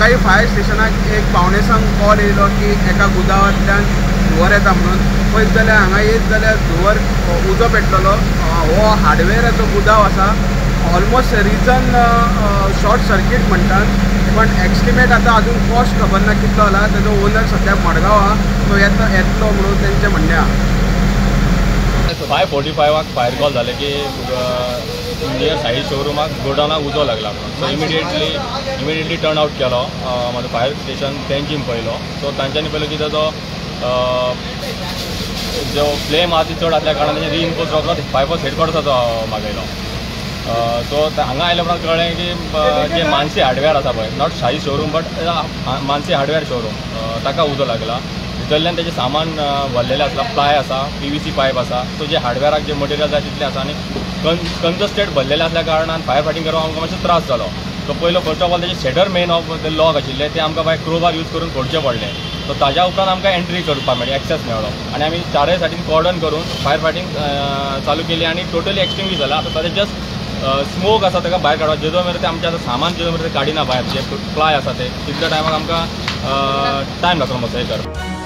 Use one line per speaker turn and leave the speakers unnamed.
सकाळी फायर स्टेशनाक एक पावणेसंक कॉल येयलो की एका गुदावांतल्यान धुंवर येता म्हणून. पळयत जाल्यार हांगा येत जाल्यार धुंवर उजो पेटलेलो. हो हार्डवेराचो गुदाव आसा. ऑलमोस्ट रिजन शॉर्ट सर्कीट म्हणटात, पण एस्टिमेट आतां अजून कॉस्ट खबर ना कितलो जाला. तेजो ओनर सद्याक मडगांव आहा, तो येतलो म्हणून तेंचें म्हणणें आहा.
5:45 फायर कॉल जाले की नियर साई शोरूमाक गोडावनाक उजो लागला म्हणून. सो इमिडिएटली टर्न आउट केलो. म्हाजो फायर स्टेशन तेंचीन पयलो. सो तांच्यांनी पयलो की ताजो जो फ्लेम आहा ती चड आसल्या कारणान तेजे रिइन्फोर्स रॉक फायबर्स हेडक्वॉर्टर्साचो मागयलो. सो हांगा आयल्या उपरांत कळ्ळें की जे मानसी हार्डवेअर आसा पळय, not shahi showroom but Mansi hardware showroom, ताका उजो लागला. भितरल्यान तेजें सामान व्हरलेलें आसता. प्लाय आसा, PVC पायप आसा. सो जे हार्डवेअराक जे मटेरियल जाय तितलें आसा आनी कंजस्टेड भरलेलें आसल्या कारणान फायर फायटींग करपाक आमकां मातसो त्रास जालो. सो पयलो फर्स्ट ऑफ ऑल तेजे शेडर मेन ऑफ ते लॉक आशिल्ले ते आमकां बाय क्रोबार यूज करून फोडचें पडलें. सो ताज्या उपरांत आमकां एंट्री करपाक मेळ्ळी, एक्सेस मेळ्ळो आनी आमी चारय सायडीन कॉर्डन करून फायर फायटींग चालू केली आनी टोटली एक्सटिंग्विश जाला. आतां ताजें जस्ट स्मोक आसा ताका भायर काडप. जेदो मेरेन ते आमचें आतां सामान जेदो मेरेन ते काडिना भायर, जे प्लाय आसा ते तितल्या टायमाक आमकां टायम लागलो मातसो हे करप.